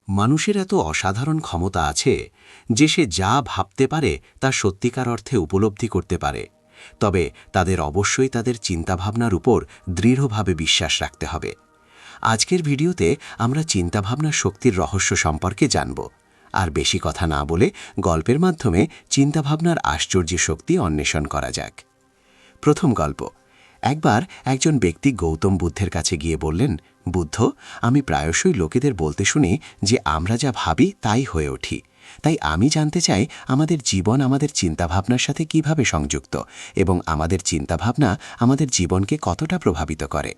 মানুষের এত অসাধারণ ক্ষমতা আছে যে সে যা ভাবতে পারে তা সত্যিকার অর্থে উপলব্ধি করতে পারে। তবে তাদের অবশ্যই তাদের চিন্তাভাবনার উপর দৃঢ়ভাবে বিশ্বাস রাখতে হবে। আজকের ভিডিওতে আমরা চিন্তাভাবনার শক্তির রহস্য সম্পর্কে জানব। আর বেশি কথা না বলে গল্পের মাধ্যমে চিন্তাভাবনার আশ্চর্য শক্তি অন্বেষণ করা যাক। প্রথম গল্প। একবার একজন ব্যক্তি গৌতম বুদ্ধের কাছে গিয়ে বললেন, বুদ্ধ, আমি প্রায়শই লোকেদের বলতে শুনি যে আমরা যা ভাবি তাই হয়ে উঠি। তাই আমি জানতে চাই আমাদের জীবন আমাদের চিন্তাভাবনার সাথে কিভাবে সংযুক্ত এবং আমাদের চিন্তাভাবনা আমাদের জীবনকে কতটা প্রভাবিত করে।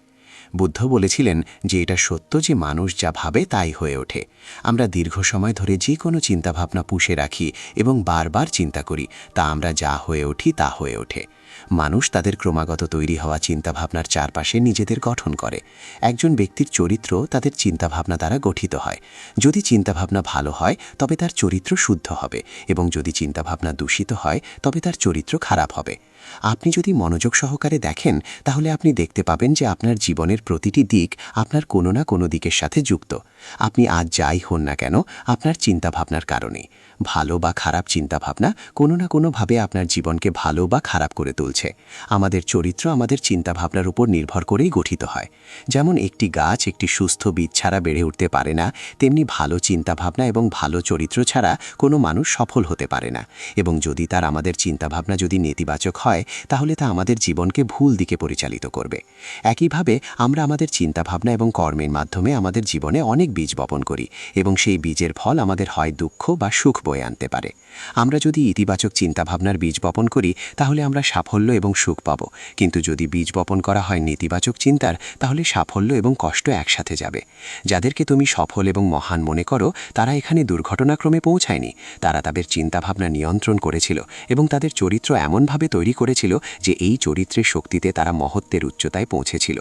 বুদ্ধ বলেছিলেন যে এটা সত্য যে মানুষ যা ভাবে তাই হয়ে ওঠে। আমরা দীর্ঘ সময় ধরে যে কোনো চিন্তাভাবনা পুষে রাখি এবং বারবার চিন্তা করি, তা আমরা যা হয়ে উঠি তা হয়ে ওঠে। মানুষ তাদের ক্রমাগত তৈরি হওয়া চিন্তাভাবনার চারপাশে নিজেদের গঠন করে। একজন ব্যক্তির চরিত্র তাদের চিন্তাভাবনা দ্বারা গঠিত হয়। যদি চিন্তাভাবনা ভালো হয় তবে তার চরিত্র শুদ্ধ হবে, এবং যদি চিন্তাভাবনা দূষিত হয় তবে তার চরিত্র খারাপ হবে। আপনি যদি মনোযোগ সহকারে দেখেন তাহলে আপনি দেখতে পাবেন যে আপনার জীবনের প্রতিটি দিক আপনার কোনো না কোনো দিকের সাথে যুক্ত। আপনি আজ যাই হন না কেন, আপনার চিন্তাভাবনার কারণেই। ভালো বা খারাপ চিন্তাভাবনা কোনো না কোনোভাবে আপনার জীবনকে ভালো বা খারাপ করে তুলছে। আমাদের চরিত্র আমাদের চিন্তাভাবনার উপর নির্ভর করেই গঠিত হয়। যেমন একটি গাছ একটি সুস্থ বীজ ছাড়া বেড়ে উঠতে পারে না, তেমনি ভালো চিন্তাভাবনা এবং ভালো চরিত্র ছাড়া কোনো মানুষ সফল হতে পারে না। এবং যদি আমাদের চিন্তাভাবনা যদি নেতিবাচক হয় তাহলে তা আমাদের জীবনকে ভুল দিকে পরিচালিত করবে। একইভাবে আমরা আমাদের চিন্তাভাবনা এবং কর্মের মাধ্যমে আমাদের জীবনে অনেক বীজ বপন করি, এবং সেই বীজের ফল আমাদের হয় দুঃখ বা সুখ বয়ে আনতে পারে। আমরা যদি ইতিবাচক চিন্তাভাবনার বীজ বপন করি তাহলে আমরা সাফল্য এবং সুখ পাব, কিন্তু যদি বীজ বপন করা হয় নেতিবাচক চিন্তার তাহলে সাফল্য এবং কষ্ট একসাথে যাবে। যাদেরকে তুমি সফল এবং মহান মনে করো তারা এখানে দুর্ঘটনাক্রমে পৌঁছায়নি। তারা তাদের চিন্তাভাবনা নিয়ন্ত্রণ করেছিল এবং তাদের চরিত্র এমনভাবে তৈরি করেছিল যে এই চরিত্রের শক্তিতে তারা মহত্বের উচ্চতায় পৌঁছেছিল।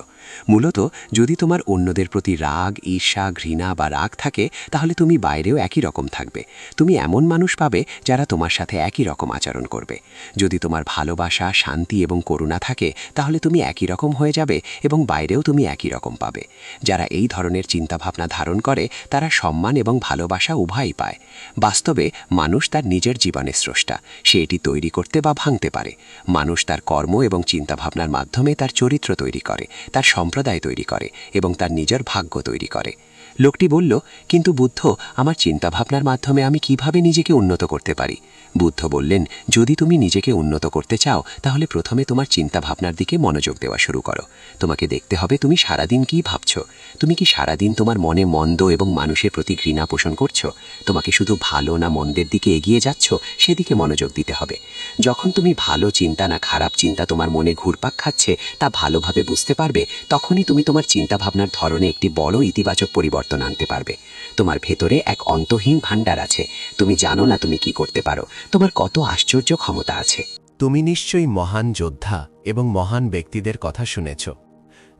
মূলত যদি তোমার অন্যদের প্রতি রাগ, ঈর্ষা, ঘৃণা বা রাগ থাকে তাহলে তুমি বাইরেও একই রকম থাকবে। তুমি এমন মানুষ পাবে যারা তোমার সাথে একই রকম আচরণ করবে। যদি তোমার ভালোবাসা, শান্তি এবং করুণা থাকে তাহলে তুমি একই রকম হয়ে যাবে এবং বাইরেও তুমি একই রকম পাবে। যারা এই ধরনের চিন্তাভাবনা ধারণ করে তারা সম্মান এবং ভালোবাসা উভয়ই পায়। বাস্তবে মানুষ তার নিজের জীবনের স্রষ্টা। সে এটি তৈরি করতে বা ভাঙতে পারে। মানুষ তার কর্ম এবং চিন্তাভাবনার মাধ্যমে তার চরিত্র তৈরি করে, তার সম্প্রদায় তৈরি করে এবং তার নিজের ভাগ্য তৈরি করে। লোকটি বলল, কিন্তু বুদ্ধ, আমার চিন্তাভাবনার মাধ্যমে আমি কিভাবে নিজেকে উন্নত করতে পারি? বুদ্ধ বললেন, যদি তুমি নিজেকে উন্নত করতে চাও তাহলে প্রথমে তোমার চিন্তাভাবনার দিকে মনোযোগ দেওয়া শুরু করো। তোমাকে দেখতে হবে তুমি সারাদিন কী ভাবছ। তুমি কি সারাদিন তোমার মনে মন্দ এবং মানুষের প্রতি ঘৃণা পোষণ করছো? তোমাকে শুধু ভালো না মন্দের দিকে এগিয়ে যাচ্ছ সেদিকে মনোযোগ দিতে হবে। যখন তুমি ভালো চিন্তা না খারাপ চিন্তা তোমার মনে ঘুরপাক খাচ্ছে তা ভালোভাবে বুঝতে পারবে, তখনই তুমি তোমার চিন্তাভাবনার ধরনে একটি বড় ইতিবাচক পরিবর্তন আনতে পারবে। তোমার ভেতরে এক অন্তহীন ভাণ্ডার আছে। তুমি জানো না তুমি কি করতে পারো। তোমার কত আশ্চর্য ক্ষমতা আছে। তুমি নিশ্চয়ই মহান যোদ্ধা এবং মহান ব্যক্তিদের কথা শুনেছ।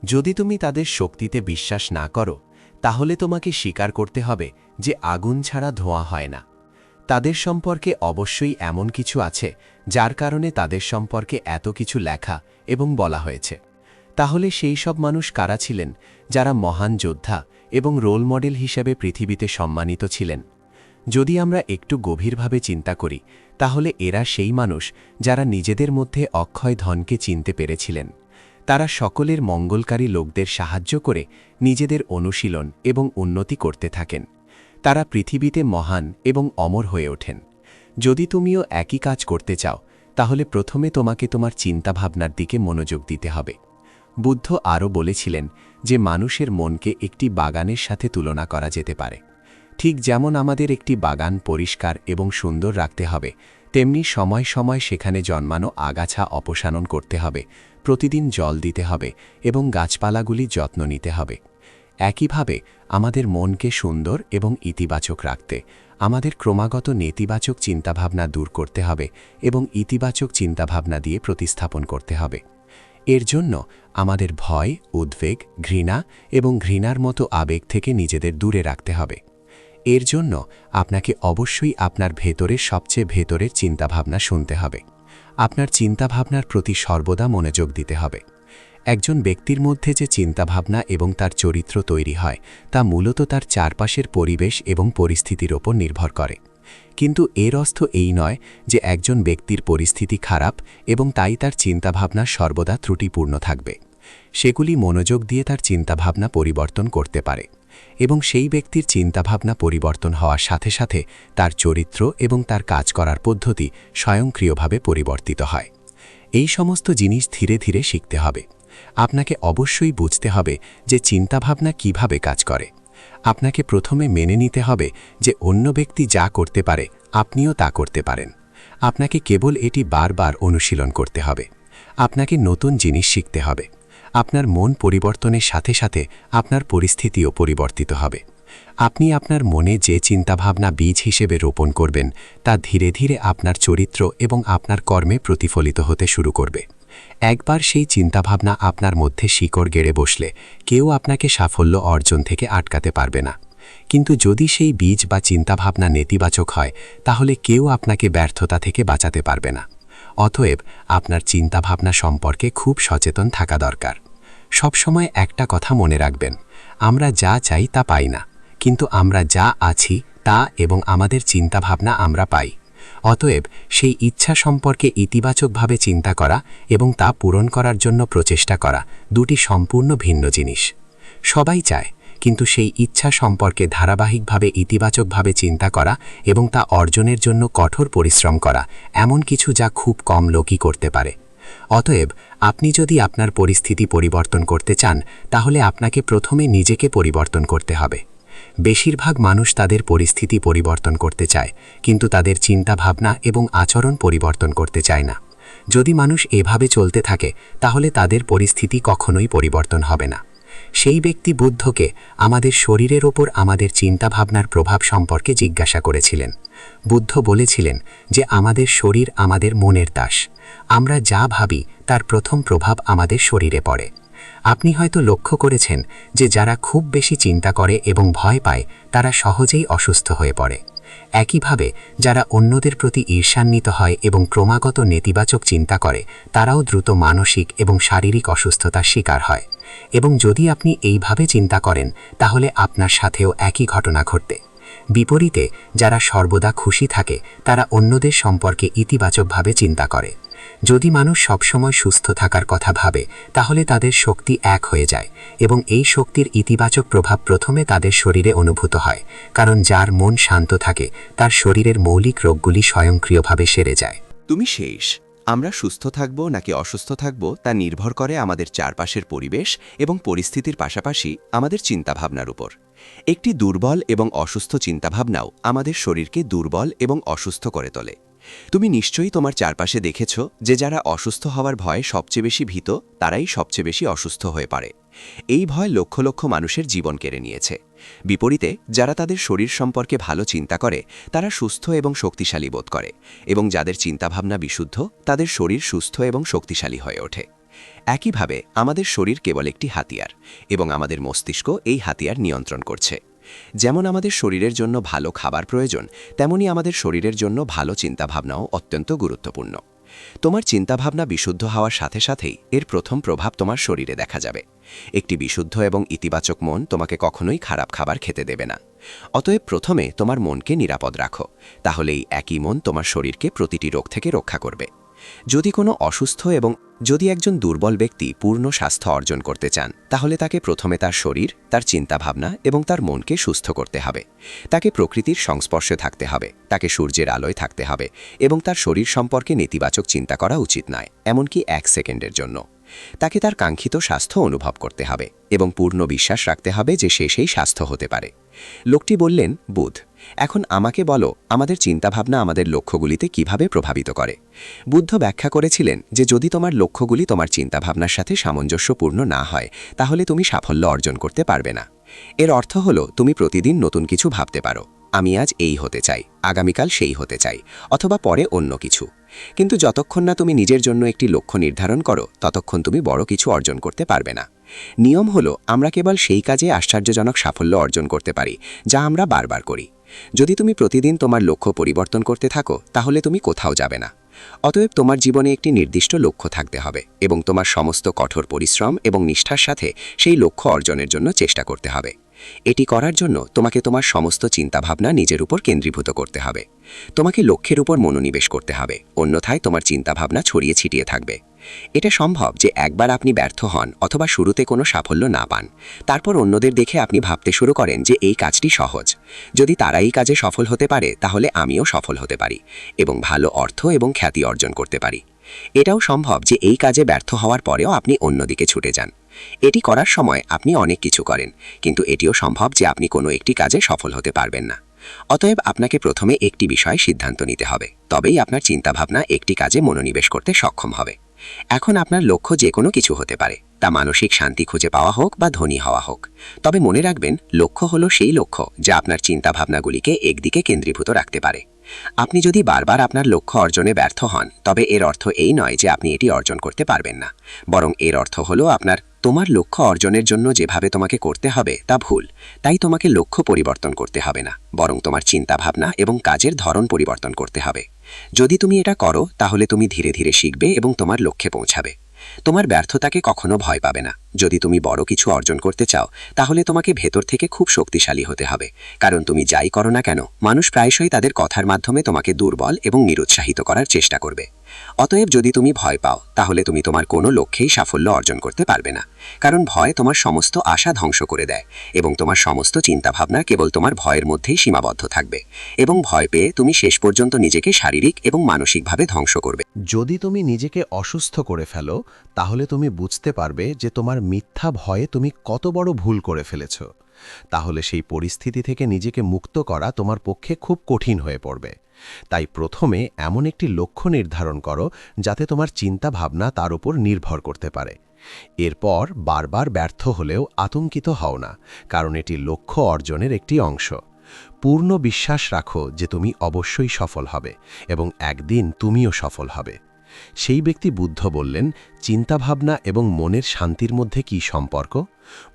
যদি তুমি তাদের শক্তিতে বিশ্বাস না করো তাহলে তোমাকে স্বীকার করতে হবে যে আগুন ছাড়া ধোঁয়া হয় না। তাদের সম্পর্কে অবশ্যই এমন কিছু আছে যার কারণে তাদের সম্পর্কে এত কিছু লেখা এবং বলা হয়েছে। তাহলে সেই সব মানুষ কারা ছিলেন যারা মহান যোদ্ধা এবং রোল মডেল হিসেবে পৃথিবীতে সম্মানিত ছিলেন? যদি আমরা একটু গভীরভাবে চিন্তা করি তাহলে এরা সেই মানুষ যারা নিজেদের মধ্যে অক্ষয় ধনকে চিনতে পেরেছিলেন। তারা সকলের মঙ্গলকারী লোকদের সাহায্য করে নিজেদের অনুশীলন এবং উন্নতি করতে থাকেন। তারা পৃথিবীতে মহান এবং অমর হয়ে ওঠেন। যদি তুমিও একই কাজ করতে চাও তাহলে প্রথমে তোমাকে তোমার চিন্তাভাবনার দিকে মনোযোগ দিতে হবে। বুদ্ধ আরও বলেছিলেন যে মানুষের মনকে একটি বাগানের সাথে তুলনা করা যেতে পারে। ঠিক যেমন আমাদের একটি বাগান পরিষ্কার এবং সুন্দর রাখতে হবে, তেমনি সময় সময় সেখানে জন্মানো আগাছা অপসারণ করতে হবে, প্রতিদিন জল দিতে হবে এবং গাছপালাগুলি যত্ন নিতে হবে। একইভাবে আমাদের মনকে সুন্দর এবং ইতিবাচক রাখতে আমাদের ক্রমাগত নেতিবাচক চিন্তাভাবনা দূর করতে হবে এবং ইতিবাচক চিন্তাভাবনা দিয়ে প্রতিস্থাপন করতে হবে। এর জন্য আমাদের ভয়, উদ্বেগ, ঘৃণা এবং ঘৃণার মতো আবেগ থেকে নিজেদের দূরে রাখতে হবে। এর জন্য আপনাকে অবশ্যই আপনার ভেতরের সবচেয়ে ভেতরের চিন্তাভাবনা শুনতে হবে। আপনার চিন্তাভাবনার প্রতি সর্বদা মনোযোগ দিতে হবে। একজন ব্যক্তির মধ্যে যে চিন্তাভাবনা এবং তার চরিত্র তৈরি হয় তা মূলত তার চারপাশের পরিবেশ এবং পরিস্থিতির ওপর নির্ভর করে। কিন্তু এর অর্থ এই নয় যে একজন ব্যক্তির পরিস্থিতি খারাপ এবং তাই তার চিন্তাভাবনা সর্বদা ত্রুটিপূর্ণ থাকবে। সেগুলি মনোযোগ দিয়ে তার চিন্তাভাবনা পরিবর্তন করতে পারে এবং সেই ব্যক্তির চিন্তাভাবনা পরিবর্তন হওয়ার সাথে সাথে তার চরিত্র এবং তার কাজ করার পদ্ধতি স্বয়ংক্রিয়ভাবে পরিবর্তিত হয়। এই সমস্ত জিনিস ধীরে ধীরে শিখতে হবে। আপনাকে অবশ্যই বুঝতে হবে যে চিন্তাভাবনা কিভাবে কাজ করে। আপনাকে প্রথমে মেনে নিতে হবে যে অন্য ব্যক্তি যা করতে পারে আপনিও তা করতে পারেন। আপনাকে কেবল এটি বারবার অনুশীলন করতে হবে। আপনাকে নতুন জিনিস শিখতে হবে। আপনার মন পরিবর্তনের সাথে সাথে আপনার পরিস্থিতিও পরিবর্তিত হবে। আপনি আপনার মনে যে চিন্তাভাবনা বীজ হিসেবে রোপণ করবেন তা ধীরে ধীরে আপনার চরিত্র এবং আপনার কর্মে প্রতিফলিত হতে শুরু করবে। একবার সেই চিন্তাভাবনা আপনার মধ্যে শিকড় গেড়ে বসলে কেউ আপনাকে সাফল্য অর্জন থেকে আটকাতে পারবে না। কিন্তু যদি সেই বীজ বা চিন্তাভাবনা নেতিবাচক হয় তাহলে কেউ আপনাকে ব্যর্থতা থেকে বাঁচাতে পারবে না। অতএব আপনার চিন্তাভাবনা সম্পর্কে খুব সচেতন থাকা দরকার। সবসময় একটা কথা মনে রাখবেন, আমরা যা চাই তা পাই না, কিন্তু আমরা যা আছি তা এবং আমাদের চিন্তাভাবনা আমরা পাই। অতএব সেই ইচ্ছা সম্পর্কে ইতিবাচকভাবে চিন্তা করা এবং তা পূরণ করার জন্য প্রচেষ্টা করা দুটি সম্পূর্ণ ভিন্ন জিনিস। সবাই চায়, কিন্তু সেই ইচ্ছা সম্পর্কে ধারাবাহিকভাবে ইতিবাচকভাবে চিন্তা করা এবং তা অর্জনের জন্য কঠোর পরিশ্রম করা এমন কিছু যা খুব কম লোকই করতে পারে। অতএব আপনি যদি আপনার পরিস্থিতি পরিবর্তন করতে চান তাহলে আপনাকে প্রথমে নিজেকে পরিবর্তন করতে হবে। বেশিরভাগ মানুষ তাদের পরিস্থিতি পরিবর্তন করতে চায়, কিন্তু তাদের চিন্তাভাবনা এবং আচরণ পরিবর্তন করতে চায় না। যদি মানুষ এভাবে চলতে থাকে তাহলে তাদের পরিস্থিতি কখনোই পরিবর্তন হবে না। সেই ব্যক্তি বুদ্ধকে আমাদের শরীরের ওপর আমাদের চিন্তাভাবনার প্রভাব সম্পর্কে জিজ্ঞাসা করেছিলেন। বুদ্ধ বলেছিলেন যে আমাদের শরীর আমাদের মনের দাস। আমরা যা ভাবি তার প্রথম প্রভাব আমাদের শরীরে পড়ে। আপনি হয়তো লক্ষ্য করেছেন যে যারা খুব বেশি চিন্তা করে এবং ভয় পায় তারা সহজেই অসুস্থ হয়ে পড়ে। একইভাবে যারা অন্যদের প্রতি ঈর্ষান্বিত হয় এবং ক্রমাগত নেতিবাচক চিন্তা করে তারাও দ্রুত মানসিক এবং শারীরিক অসুস্থতার শিকার হয়। এবং যদি আপনি এইভাবে চিন্তা করেন তাহলে আপনার সাথেও একই ঘটনা ঘটবে। বিপরীতে যারা সর্বদা খুশি থাকে তারা অন্যদের সম্পর্কে ইতিবাচকভাবে চিন্তা করে। যদি মানুষ সবসময় সুস্থ থাকার কথা ভাবে তাহলে তাদের শক্তি এক হয়ে যায় এবং এই শক্তির ইতিবাচক প্রভাব প্রথমে তাদের শরীরে অনুভূত হয়, কারণ যার মন শান্ত থাকে তার শরীরের মৌলিক রোগগুলি স্বয়ংক্রিয়ভাবে সেরে যায়। তুমি শেষ। আমরা সুস্থ থাকব নাকি অসুস্থ থাকব তা নির্ভর করে আমাদের চারপাশের পরিবেশ এবং পরিস্থিতির পাশাপাশি আমাদের চিন্তাভাবনার উপর। একটি দুর্বল এবং অসুস্থ চিন্তাভাবনাও আমাদের শরীরকে দুর্বল এবং অসুস্থ করে তোলে। তুমি নিশ্চয়ই তোমার চারপাশে দেখেছ যে যারা অসুস্থ হওয়ার ভয়ে সবচেয়ে বেশি ভীত তারাই সবচেয়ে বেশি অসুস্থ হয়ে পড়ে। এই ভয় লক্ষ লক্ষ মানুষের জীবন কেড়ে নিয়েছে। বিপরীতে যারা তাদের শরীর সম্পর্কে ভালো চিন্তা করে তারা সুস্থ এবং শক্তিশালী বোধ করে, এবং যাদের চিন্তাভাবনা বিশুদ্ধ তাদের শরীর সুস্থ এবং শক্তিশালী হয়ে ওঠে। একইভাবে আমাদের শরীর কেবল একটি হাতিয়ার এবং আমাদের মস্তিষ্ক এই হাতিয়ার নিয়ন্ত্রণ করছে। যেমন আমাদের শরীরের জন্য ভালো খাবার প্রয়োজন, তেমনি আমাদের শরীরের জন্য ভালো চিন্তাভাবনাও অত্যন্ত গুরুত্বপূর্ণ। তোমার চিন্তাভাবনা বিশুদ্ধ হওয়ার সাথে সাথেই এর প্রথম প্রভাব তোমার শরীরে দেখা যাবে। একটি বিশুদ্ধ এবং ইতিবাচক মন তোমাকে কখনোই খারাপ খাবার খেতে দেবে না। অতএব প্রথমে তোমার মনকে নিরাপদ রাখো, তাহলেই একই মন তোমার শরীরকে প্রতিটি রোগ থেকে রক্ষা করবে। যদি একজন দুর্বল ব্যক্তি পূর্ণ স্বাস্থ্য অর্জন করতে চান তাহলে তাকে প্রথমে তার শরীর, তার চিন্তাভাবনা এবং তার মনকে সুস্থ করতে হবে। তাকে প্রকৃতির সংস্পর্শে থাকতে হবে, তাকে সূর্যের আলোয় থাকতে হবে এবং তার শরীর সম্পর্কে নেতিবাচক চিন্তা করা উচিত নয়, এমনকি 1 সেকেন্ডের জন্য। তাকে তার কাঙ্ক্ষিত স্বাস্থ্য অনুভব করতে হবে এবং পূর্ণ বিশ্বাস রাখতে হবে যে সে সেই স্বাস্থ্য হতে পারে। লোকটি বললেন, বুধ, এখন আমাকে বলো আমাদের চিন্তাভাবনা আমাদের লক্ষ্যগুলিতে কিভাবে প্রভাবিত করে। বুদ্ধ ব্যাখ্যা করেছিলেন যে যদি তোমার লক্ষ্যগুলি তোমার চিন্তাভাবনার সাথে সামঞ্জস্যপূর্ণ না হয় তাহলে তুমি সাফল্য অর্জন করতে পারবে না। এর অর্থ হলো তুমি প্রতিদিন নতুন কিছু ভাবতে পারো, আমি আজ এই হতে চাই, আগামীকাল সেই হতে চাই, অথবা পরে অন্য কিছু। কিন্তু যতক্ষণ না তুমি নিজের জন্য একটি লক্ষ্য নির্ধারণ করো ততক্ষণ তুমি বড় কিছু অর্জন করতে পারবে না। নিয়ম হলো আমরা কেবল সেই কাজে আশ্চর্যজনক সাফল্য অর্জন করতে পারি যা আমরা বারবার করি। যদি তুমি প্রতিদিন তোমার লক্ষ্য পরিবর্তন করতে থাকো তাহলে তুমি কোথাও যাবে না। অতএব তোমার জীবনে একটি নির্দিষ্ট লক্ষ্য থাকতে হবে এবং তোমার সমস্ত কঠোর পরিশ্রম এবং নিষ্ঠার সাথে সেই লক্ষ্য অর্জনের জন্য চেষ্টা করতে হবে। এটি করার জন্য তোমাকে তোমার সমস্ত চিন্তাভাবনা নিজের উপর কেন্দ্রীভূত করতে হবে। তোমাকে লক্ষ্যের উপর মনোনিবেশ করতে হবে, অন্যথায় তোমার চিন্তাভাবনা ছড়িয়ে ছিটিয়ে থাকবে। এটা সম্ভব যে একবার আপনি ব্যর্থ হন অথবা শুরুতে কোনো সাফল্য না পান, তারপর অন্যদের দেখে আপনি ভাবতে শুরু করেন যে এই কাজটি সহজ। যদি তারা এই কাজে সফল হতে পারে তাহলে আমিও সফল হতে পারি এবং ভালো অর্থ এবং খ্যাতি অর্জন করতে পারি। এটাও সম্ভব যে এই কাজে ব্যর্থ হওয়ার পরেও আপনি অন্যদিকে ছুটে যান। এটি করার সময় আপনি অনেক কিছু করেন, কিন্তু এটিও সম্ভব যে আপনি কোনো একটি কাজে সফল হতে পারবেন না। অতএব আপনাকে প্রথমে একটি বিষয়ে সিদ্ধান্ত নিতে হবে, তবেই আপনার চিন্তাভাবনা একটি কাজে মনোনিবেশ করতে সক্ষম হবে। এখন আপনার লক্ষ্য যে কোনো কিছু হতে পারে, তা মানসিক শান্তি খুঁজে পাওয়া হোক বা ধনী হওয়া হোক। তবে মনে রাখবেন, লক্ষ্য হলো সেই লক্ষ্য যা আপনার চিন্তাভাবনাগুলিকে একদিকে কেন্দ্রীভূত রাখতে পারে। আপনি যদি বারবার আপনার লক্ষ্য অর্জনে ব্যর্থ হন, তবে এর অর্থ এই নয় যে আপনি এটি অর্জন করতে পারবেন না, বরং এর অর্থ হলো তোমার লক্ষ্য অর্জনের জন্য যেভাবে তোমাকে করতে হবে তা ভুল। তাই তোমাকে লক্ষ্য পরিবর্তন করতে হবে না, বরং তোমার চিন্তাভাবনা এবং কাজের ধরন পরিবর্তন করতে হবে। যদি তুমি এটা করো তাহলে তুমি ধীরে ধীরে শিখবে এবং তোমার লক্ষ্যে পৌঁছাবে। তোমার ব্যর্থতাকে কখনো ভয় পাবে না। যদি তুমি বড় কিছু অর্জন করতে চাও তাহলে তোমাকে ভেতর থেকে খুব শক্তিশালী হতে হবে, কারণ তুমি যাই করো না কেন, মানুষ প্রায়শই তাদের কথার মাধ্যমে তোমাকে দুর্বল এবং নিরুৎসাহিত করার চেষ্টা করবে। অতএব যদি তুমি ভয় পাও তাহলে তুমি তোমার কোনো লক্ষ্যেই সাফল্য অর্জন করতে পারবে না, কারণ ভয় তোমার সমস্ত আশা ধ্বংস করে দেয় এবং তোমার সমস্ত চিন্তাভাবনা কেবল তোমার ভয়ের মধ্যেই সীমাবদ্ধ থাকবে, এবং ভয় পেয়ে তুমি শেষ পর্যন্ত নিজেকে শারীরিক এবং মানসিকভাবে ধ্বংস করবে। যদি তুমি নিজেকে অসুস্থ করে ফেলো, তাহলে তুমি বুঝতে পারবে যে তোমার মিথ্যা ভয়ে তুমি কত বড় ভুল করে ফেলেছ। তাহলে সেই পরিস্থিতি থেকে নিজেকে মুক্ত করা তোমার পক্ষে খুব কঠিন হয়ে পড়বে। তাই প্রথমে এমন একটি লক্ষ্য নির্ধারণ করো যাতে তোমার চিন্তা ভাবনা তার উপর নির্ভর করতে পারে। এরপর বারবার ব্যর্থ হলেও আতঙ্কিত হও না, কারণ এটি লক্ষ্য অর্জনের একটি অংশ। পূর্ণ বিশ্বাস রাখো যে তুমি অবশ্যই সফল হবে এবং একদিন তুমিও সফল হবে। সেই ব্যক্তি বুদ্ধ বললেন, চিন্তাভাবনা এবং মনের শান্তির মধ্যে কি সম্পর্ক?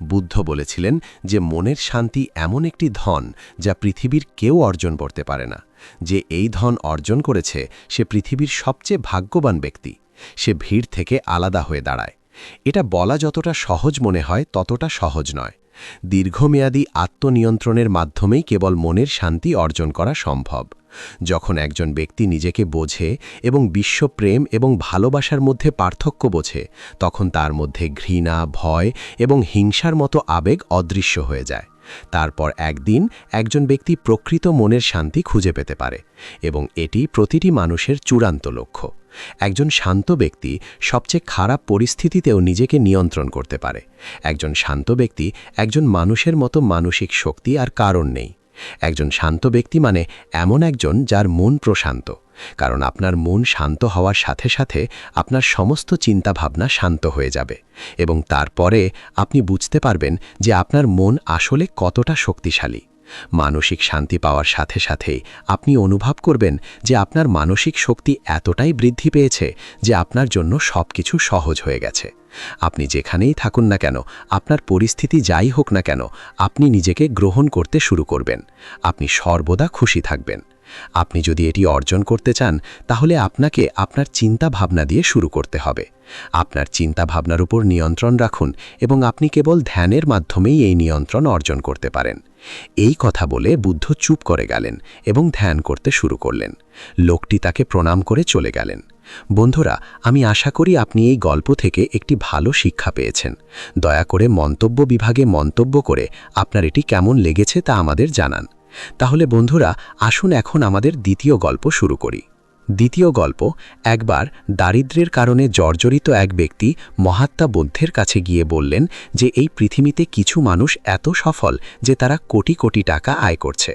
বুদ্ধ বলেছিলেন যে মনের শান্তি এমন একটি ধন যা পৃথিবীর কেউ অর্জন করতে পারে না। যে এই ধন অর্জন করেছে সে পৃথিবীর সবচেয়ে ভাগ্যবান ব্যক্তি। সে ভিড় থেকে আলাদা হয়ে দাঁড়ায়। এটা বলা যতটা সহজ মনে হয় ততটা সহজ নয়। দীর্ঘমেয়াদী আত্মনিয়ন্ত্রণের মাধ্যমেই কেবল মনের শান্তি অর্জন করা সম্ভব। যখন একজন ব্যক্তি নিজেকে বোঝে এবং বিশ্বপ্রেম এবং ভালোবাসার মধ্যে পার্থক্য বোঝে, তখন তার মধ্যে ঘৃণা, ভয় এবং হিংসার মতো আবেগ অদৃশ্য হয়ে যায়। তারপর একদিন একজন ব্যক্তি প্রকৃত মনের শান্তি খুঁজে পেতে পারে, এবং এটি প্রতিটি মানুষের চূড়ান্ত লক্ষ্য। একজন শান্ত ব্যক্তি সবচেয়ে খারাপ পরিস্থিতিতেও নিজেকে নিয়ন্ত্রণ করতে পারে। একজন শান্ত ব্যক্তি একজন মানুষের মতো মানসিক শক্তি আর কারণ নেই। একজন শান্ত ব্যক্তি মানে এমন একজন যার মন প্রশান্ত, কারণ আপনার মন শান্ত হওয়ার সাথে সাথে আপনার সমস্ত চিন্তাভাবনা শান্ত হয়ে যাবে, এবং তারপরে আপনি বুঝতে পারবেন যে আপনার মন আসলে কতটা শক্তিশালী। মানসিক শান্তি পাওয়ার সাথে সাথেই আপনি অনুভব করবেন যে আপনার মানসিক শক্তি এতটাই বৃদ্ধি পেয়েছে যে আপনার জন্য সবকিছু সহজ হয়ে গেছে। আপনি যেখানেই থাকুন না কেন, আপনার পরিস্থিতি যাই হোক না কেন, আপনি নিজেকে গ্রহণ করতে শুরু করবেন। আপনি সর্বদা খুশি থাকবেন। আপনি যদি এটি অর্জন করতে চান তাহলে আপনাকে আপনার চিন্তা ভাবনা দিয়ে শুরু করতে হবে। আপনার চিন্তা ভাবনার উপর নিয়ন্ত্রণ রাখুন এবং আপনি কেবল ধ্যানের মাধ্যমেই এই নিয়ন্ত্রণ অর্জন করতে পারেন। এই কথা বলে বুদ্ধ চুপ করে গেলেন এবং ধ্যান করতে শুরু করলেন। লোকটি তাকে প্রণাম করে চলে গেলেন। বন্ধুরা, আমি আশা করি আপনি এই গল্প থেকে একটি ভালো শিক্ষা পেয়েছেন। দয়া করে মন্তব্য বিভাগে মন্তব্য করে আপনার এটি কেমন লেগেছে তা আমাদের জানান। তাহলে বন্ধুরা, আসুন এখন আমাদের দ্বিতীয় গল্প শুরু করি। দ্বিতীয় গল্প, একবার দারিদ্র্যের কারণে জর্জরিত এক ব্যক্তি মহাত্মা বুদ্ধের কাছে গিয়ে বললেন যে এই পৃথিবীতে কিছু মানুষ এত সফল যে তারা কোটি কোটি টাকা আয় করছে।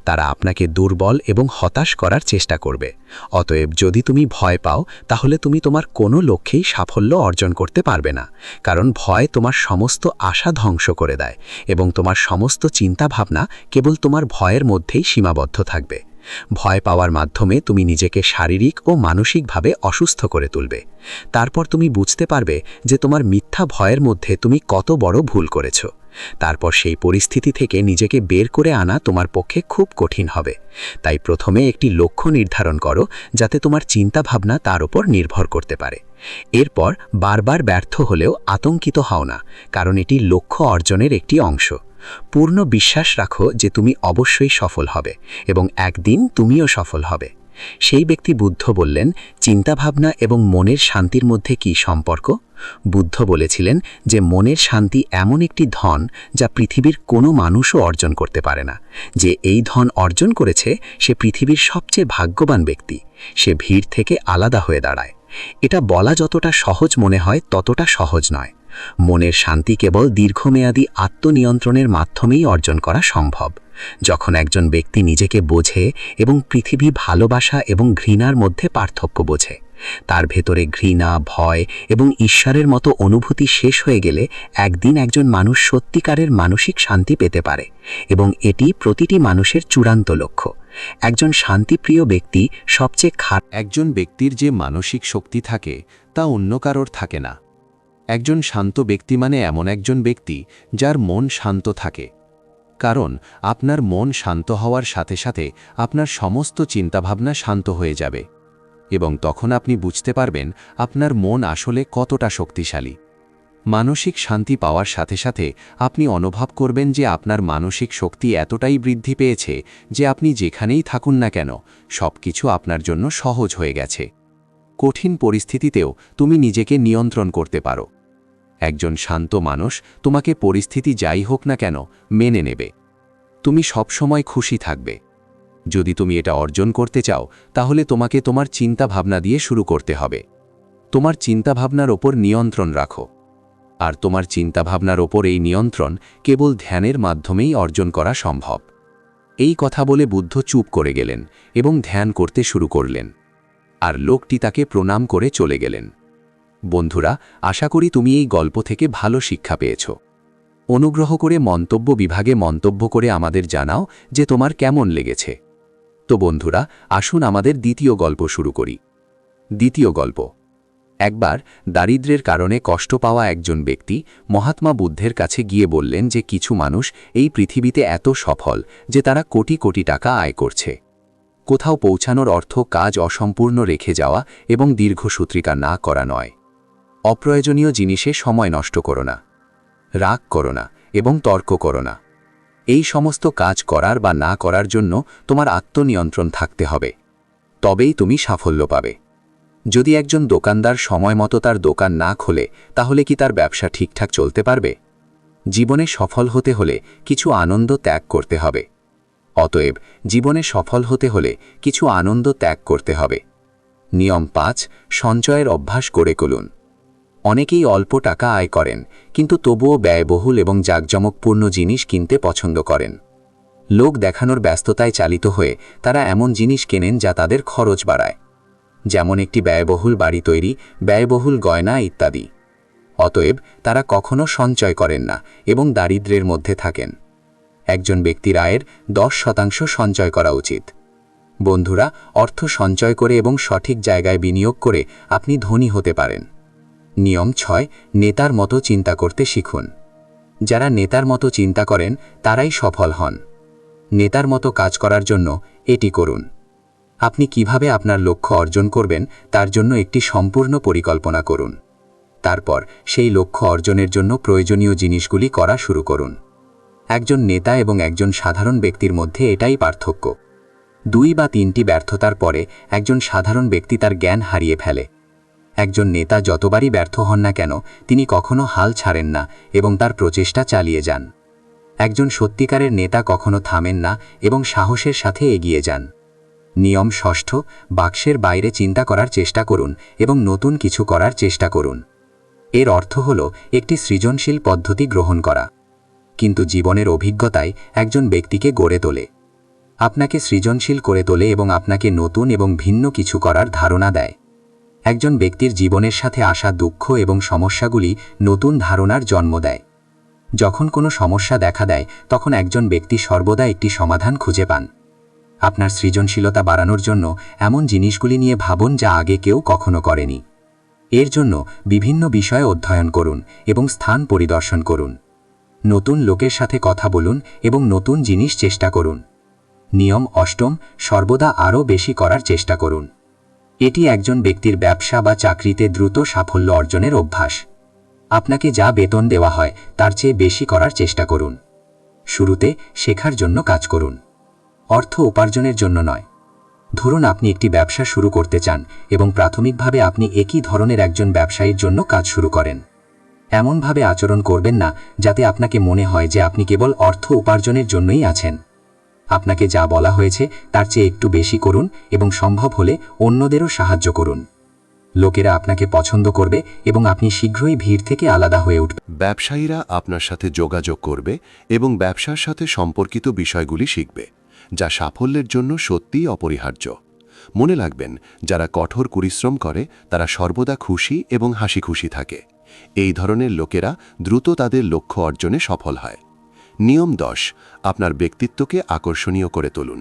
তারা আপনাকে দুর্বল এবং হতাশ করার চেষ্টা করবে। অতএব যদি তুমি ভয় পাও তাহলে তুমি তোমার কোনো লক্ষ্যেই সাফল্য অর্জন করতে পারবে না, কারণ ভয় তোমার সমস্ত আশা ধ্বংস করে দেয় এবং তোমার সমস্ত চিন্তাভাবনা কেবল তোমার ভয়ের মধ্যেই সীমাবদ্ধ থাকবে। ভয় পাওয়ার মাধ্যমে তুমি নিজেকে শারীরিক ও মানসিকভাবে অসুস্থ করে তুলবে। তারপর তুমি বুঝতে পারবে যে তোমার মিথ্যা ভয়ের মধ্যে তুমি কত বড় ভুল করেছো। তারপর সেই পরিস্থিতি থেকে নিজেকে বের করে আনা তোমার পক্ষে খুব কঠিন হবে। তাই প্রথমে একটি লক্ষ্য নির্ধারণ করো, যাতে তোমার চিন্তাভাবনা তার উপর নির্ভর করতে পারে। এরপর বারবার ব্যর্থ হলেও আতঙ্কিত হও না, কারণ এটি লক্ষ্য অর্জনের একটি অংশ। পূর্ণ বিশ্বাস রাখো যে তুমি অবশ্যই সফল হবে এবং একদিন তুমিও সফল হবে। সেই ব্যক্তি বুদ্ধ বললেন, চিন্তাভাবনা এবং মনের শান্তির মধ্যে কি সম্পর্ক? বুদ্ধ বলেছিলেন যে মনের শান্তি এমন একটি ধন যা পৃথিবীর কোনো মানুষও অর্জন করতে পারে না। যে এই ধন অর্জন করেছে সে পৃথিবীর সবচেয়ে ভাগ্যবান ব্যক্তি। সে ভিড় থেকে আলাদা হয়ে দাঁড়ায়। এটা বলা যতটা সহজ মনে হয় ততটা সহজ নয়। মনের শান্তি কেবল দীর্ঘমেয়াদী আত্মনিয়ন্ত্রণের মাধ্যমেই অর্জন করা সম্ভব। যখন একজন ব্যক্তি নিজেকে বোঝে এবং পৃথিবী ভালোবাসা এবং ঘৃণার মধ্যে পার্থক্য বোঝে, তার ভেতরে ঘৃণা, ভয় এবং ঈশ্বরের মতো অনুভূতি শেষ হয়ে গেলে একদিন একজন মানুষ সত্যিকারের মানসিক শান্তি পেতে পারে, এবং এটি প্রতিটি মানুষের চূড়ান্ত লক্ষ্য। একজন শান্তিপ্রিয় ব্যক্তি সবচেয়ে একজন ব্যক্তির যে মানসিক শক্তি থাকে তা অন্য কারোর থাকে না। একজন শান্ত ব্যক্তি মানে এমন একজন ব্যক্তি যার মন শান্ত থাকে। কারণ আপনার মন শান্ত হওয়ার সাথে সাথে আপনার সমস্ত চিন্তাভাবনা শান্ত হয়ে যাবে, এবং তখন আপনি বুঝতে পারবেন আপনার মন আসলে কতটা শক্তিশালী। মানসিক শান্তি পাওয়ার সাথে সাথে আপনি অনুভব করবেন যে আপনার মানসিক শক্তি এতটাই বৃদ্ধি পেয়েছে যে আপনি যেখানেই থাকুন না কেন সবকিছু আপনার জন্য সহজ হয়ে গেছে। কঠিন পরিস্থিতিতেও তুমি নিজেকে নিয়ন্ত্রণ করতে পারো। একজন শান্ত মানুষ তোমাকে পরিস্থিতি যাই হোক না কেন মেনে নেবে। তুমি সবসময় খুশি থাকবে। যদি তুমি এটা অর্জন করতে চাও তাহলে তোমাকে তোমার চিন্তাভাবনা দিয়ে শুরু করতে হবে। তোমার চিন্তাভাবনার ওপর নিয়ন্ত্রণ রাখো। আর তোমার চিন্তাভাবনার ওপর এই নিয়ন্ত্রণ কেবল ধ্যানের মাধ্যমেই অর্জন করা সম্ভব। এই কথা বলে বুদ্ধ চুপ করে গেলেন এবং ধ্যান করতে শুরু করলেন, আর লোকটি তাকে প্রণাম করে চলে গেলেন। বন্ধুরা, আশা করি তুমি এই গল্প থেকে ভালো শিক্ষা পেয়েছ। অনুগ্রহ করে মন্তব্য বিভাগে মন্তব্য করে আমাদের জানাও যে তোমার কেমন লেগেছে। তো বন্ধুরা, আসুন আমাদের দ্বিতীয় গল্প শুরু করি। দ্বিতীয় গল্প। একবার দারিদ্র্যের কারণে কষ্ট পাওয়া একজন ব্যক্তি মহাত্মা বুদ্ধের কাছে গিয়ে বললেন যে কিছু মানুষ এই পৃথিবীতে এত সফল যে তারা কোটি কোটি টাকা আয় করছে। কোথাও পৌঁছানোর অর্থ কাজ অসম্পূর্ণ রেখে যাওয়া এবং দীর্ঘসূত্রিকা না করা নয়। অপ্রয়োজনীয় জিনিসে সময় নষ্ট করো না, রাগ করো না এবং তর্ক করো না। এই সমস্ত কাজ করার বা না করার জন্য তোমার আত্মনিয়ন্ত্রণ থাকতে হবে, তবেই তুমি সাফল্য পাবে। যদি একজন দোকানদার সময় মতো তার দোকান না খোলে তাহলে কি তার ব্যবসা ঠিকঠাক চলতে পারবে? জীবনে সফল হতে হলে কিছু আনন্দ ত্যাগ করতে হবে। অতএব জীবনে সফল হতে হলে কিছু আনন্দ ত্যাগ করতে হবে। নিয়ম 5, সঞ্চয়ের অভ্যাস গড়ে তুলুন। অনেকেই অল্প টাকা আয় করেন, কিন্তু তবুও ব্যয়বহুল এবং জাঁকজমকপূর্ণ জিনিস কিনতে পছন্দ করেন। লোক দেখানোর ব্যস্ততায় চালিত হয়ে তারা এমন জিনিস কেনেন যা তাদের খরচ বাড়ায়, যেমন একটি ব্যয়বহুল বাড়ি তৈরি, ব্যয়বহুল গয়না ইত্যাদি। অতএব তারা কখনো সঞ্চয় করেন না এবং দারিদ্র্যের মধ্যে থাকেন। একজন ব্যক্তির আয়ের 10% সঞ্চয় করা উচিত। বন্ধুরা, অর্থ সঞ্চয় করে এবং সঠিক জায়গায় বিনিয়োগ করে আপনি ধনী হতে পারেন। নিয়ম 6, নেতার মতো চিন্তা করতে শিখুন। যারা নেতার মতো চিন্তা করেন তারাই সফল হন। নেতার মতো কাজ করার জন্য এটি করুন। আপনি কিভাবে আপনার লক্ষ্য অর্জন করবেন তার জন্য একটি সম্পূর্ণ পরিকল্পনা করুন। তারপর সেই লক্ষ্য অর্জনের জন্য প্রয়োজনীয় জিনিসগুলি করা শুরু করুন। একজন নেতা এবং একজন সাধারণ ব্যক্তির মধ্যে এটাই পার্থক্য। 2 বা 3টি ব্যর্থতার পরে একজন সাধারণ ব্যক্তি তার জ্ঞান হারিয়ে ফেলে। একজন নেতা যতবারই ব্যর্থ হন না কেন তিনি কখনো হাল ছাড়েন না এবং তার প্রচেষ্টা চালিয়ে যান। একজন সত্যিকারের নেতা কখনো থামেন না এবং সাহসের সাথে এগিয়ে যান। নিয়ম 6, বাক্সের বাইরে চিন্তা করার চেষ্টা করুন এবং নতুন কিছু করার চেষ্টা করুন। এর অর্থ হল একটি সৃজনশীল পদ্ধতি গ্রহণ করা। কিন্তু জীবনের অভিজ্ঞতায় একজন ব্যক্তিকে গড়ে তোলে, আপনাকে সৃজনশীল করে তোলে এবং আপনাকে নতুন এবং ভিন্ন কিছু করার ধারণা দেয়। একজন ব্যক্তির জীবনের সাথে আসা দুঃখ এবং সমস্যাগুলি নতুন ধারণার জন্ম দেয়। যখন কোনো সমস্যা দেখা দেয় তখন একজন ব্যক্তি সর্বদা একটি সমাধান খুঁজে পান। আপনার সৃজনশীলতা বাড়ানোর জন্য এমন জিনিসগুলি নিয়ে ভাবুন যা আগে কেউ কখনো করেনি। এর জন্য বিভিন্ন বিষয় অধ্যয়ন করুন এবং স্থান পরিদর্শন করুন। নতুন লোকের সাথে কথা বলুন এবং নতুন জিনিস চেষ্টা করুন। নিয়ম অষ্টম, সর্বদা আরও বেশি করার চেষ্টা করুন। এটি একজন ব্যক্তির ব্যবসা বা চাকরিতে দ্রুত সাফল্য অর্জনের অভ্যাস। আপনাকে যা বেতন দেওয়া হয় তার চেয়ে বেশি করার চেষ্টা করুন। শুরুতে শেখার জন্য কাজ করুন, অর্থ উপার্জনের জন্য নয়। ধরুন আপনি একটি ব্যবসা শুরু করতে চান এবং প্রাথমিকভাবে আপনি একই ধরনের একজন ব্যবসায়ীর জন্য কাজ শুরু করেন। এমনভাবে আচরণ করবেন না যাতে আপনাকে মনে হয় যে আপনি কেবল অর্থ উপার্জনের জন্যই আছেন। আপনাকে যা বলা হয়েছে তার চেয়ে একটু বেশি করুন এবং সম্ভব হলে অন্যদেরও সাহায্য করুন। লোকেরা আপনাকে পছন্দ করবে এবং আপনি শীঘ্রই ভিড় থেকে আলাদা হয়ে উঠবেন। ব্যবসায়ীরা আপনার সাথে যোগাযোগ করবে এবং ব্যবসার সাথে সম্পর্কিত বিষয়গুলি শিখবে, যা সাফল্যের জন্য সত্যিই অপরিহার্য। মনে রাখবেন, যারা কঠোর পরিশ্রম করে তারা সর্বদা খুশি এবং হাসি খুশি থাকে। এই ধরনের লোকেরা দ্রুত তাদের লক্ষ্য অর্জনে সফল হয়। নিয়ম 10, আপনার ব্যক্তিত্বকে আকর্ষণীয় করে তুলুন।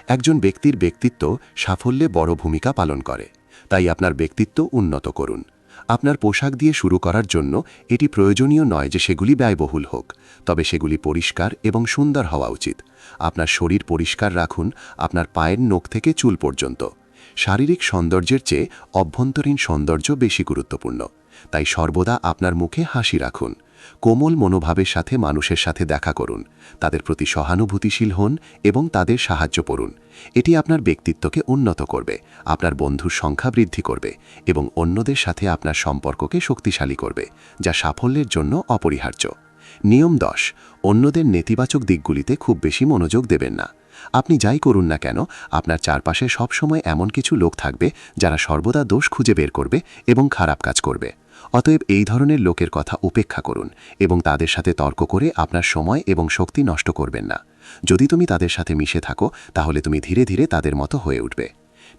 একজন ব্যক্তির ব্যক্তিত্ব সাফল্যে বড় ভূমিকা পালন করে, তাই আপনার ব্যক্তিত্ব উন্নত করুন। আপনার পোশাক দিয়ে শুরু করার জন্য এটি প্রয়োজনীয় নয় যে সেগুলি ব্যয়বহুল হোক, তবে সেগুলি পরিষ্কার এবং সুন্দর হওয়া উচিত। আপনার শরীর পরিষ্কার রাখুন, আপনার পায়ের নখ থেকে চুল পর্যন্ত। শারীরিক সৌন্দর্যের চেয়ে অভ্যন্তরীণ সৌন্দর্য বেশি গুরুত্বপূর্ণ, তাই সর্বদা আপনার মুখে হাসি রাখুন। কোমল মনোভাবের সাথে মানুষের সাথে দেখা করুন, তাদের প্রতি সহানুভূতিশীল হন এবং তাদের সাহায্য করুন। এটি আপনার ব্যক্তিত্বকে উন্নত করবে, আপনার বন্ধুর সংখ্যা বৃদ্ধি করবে এবং অন্যদের সাথে আপনার সম্পর্ককে শক্তিশালী করবে, যা সাফল্যের জন্য অপরিহার্য। নিয়ম 10, অন্যদের নেতিবাচক দিকগুলিতে খুব বেশি মনোযোগ দেবেন না। আপনি যাই করুন না কেন, আপনার চারপাশে সবসময় এমন কিছু লোক থাকবে যারা সর্বদা দোষ খুঁজে বের করবে এবং খারাপ কাজ করবে। অতএব এই ধরনের লোকের কথা উপেক্ষা করুন এবং তাদের সাথে তর্ক করে আপনার সময় এবং শক্তি নষ্ট করবেন না। যদি তুমি তাদের সাথে মিশে থাকো তাহলে তুমি ধীরে ধীরে তাদের মতো হয়ে উঠবে।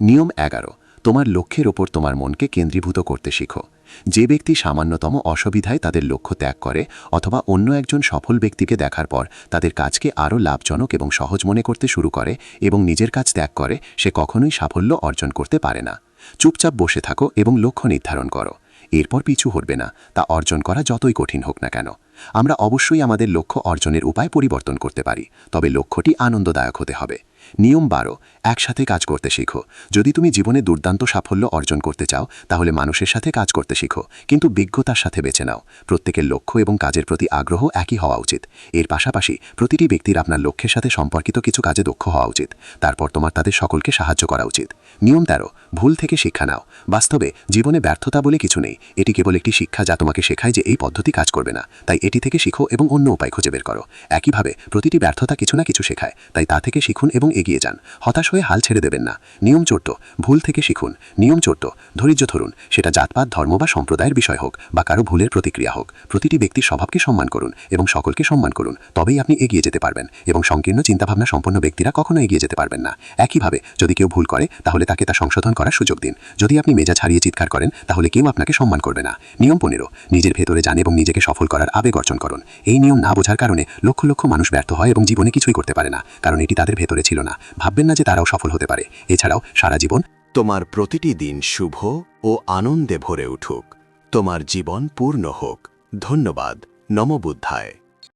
নিয়ম 11, তোমার লক্ষ্যের ওপর তোমার মনকে কেন্দ্রীভূত করতে শিখো। যে ব্যক্তি সামান্যতম অসুবিধায় তাদের লক্ষ্য ত্যাগ করে অথবা অন্য একজন সফল ব্যক্তিকে দেখার পর তাদের কাজকে আরও লাভজনক এবং সহজ মনে করতে শুরু করে এবং নিজের কাজ ত্যাগ করে, সে কখনোই সাফল্য অর্জন করতে পারে না। চুপচাপ বসে থাকো এবং লক্ষ্য নির্ধারণ করো, এরপর পিছু হটবে না, তা অর্জন করা যতই কঠিন হোক না কেন। আমরা অবশ্যই আমাদের লক্ষ্য অর্জনের উপায় পরিবর্তন করতে পারি, তবে লক্ষ্যটি আনন্দদায়ক হতে হবে। নিয়ম 12, একসাথে কাজ করতে শিখো। যদি তুমি জীবনে দুর্দান্ত সাফল্য অর্জন করতে চাও তাহলে মানুষের সাথে কাজ করতে শিখো, কিন্তু বিজ্ঞতার সাথে বেছে নাও। প্রত্যেকের লক্ষ্য এবং কাজের প্রতি আগ্রহ একই হওয়া উচিত। এর পাশাপাশি প্রতিটি ব্যক্তির আপনার লক্ষ্যের সাথে সম্পর্কিত কিছু কাজে দক্ষ হওয়া উচিত। তারপর তোমার তাদের সকলকে সাহায্য করা উচিত। নিয়ম 13, ভুল থেকে শিক্ষা নাও। বাস্তবে জীবনে ব্যর্থতা বলে কিছু নেই, এটি কেবল একটি শিক্ষা যা তোমাকে শেখায় যে এই পদ্ধতি কাজ করবে না, তাই এটি থেকে শিখো এবং অন্য উপায় খুঁজে বের করো। একইভাবে প্রতিটি ব্যর্থতা কিছু না কিছু শেখায়, তাই তা থেকে শিখুন এবং এগিয়ে যান। হতাশ হয়ে হাল ছেড়ে দেবেন না। নিয়ম 14, ভুল থেকে শিখুন। নিয়ম 14, ধৈর্য ধরুন। সেটা জাতপাত, ধর্ম বা সম্প্রদায়ের বিষয় হোক বা কারো ভুলের প্রতিক্রিয়া হোক, প্রতিটি ব্যক্তির স্বভাবকে সম্মান করুন এবং সকলকে সম্মান করুন, তবেই আপনি এগিয়ে যেতে পারবেন এবং সংকীর্ণ চিন্তাভাবনা সম্পন্ন ব্যক্তিরা কখনো এগিয়ে যেতে পারবেন না। একইভাবে যদি কেউ ভুল করে তাহলে তাকে তা সংশোধন করার সুযোগ দিন। যদি আপনি মেজাজ হারিয়ে চিৎকার করেন তাহলে কেউ আপনাকে সম্মান করবে না। নিয়ম 15, নিজের ভেতরে যান এবং নিজেকে সফল করার আবেগ অর্জন করুন। এই নিয়ম না বোঝার কারণে লক্ষ লক্ষ মানুষ ব্যর্থ হয় এবং জীবনে কিছুই করতে পারে না, কারণ এটি তাদের ভেতরে ছিল না। ভাববেন না যে তারাও সফল হতে পারে। এছাড়াও সারা জীবন তোমার প্রতিটি দিন শুভ ও আনন্দে ভরে উঠুক। তোমার জীবন পূর্ণ হোক। ধন্যবাদ। নমো বুদ্ধায়।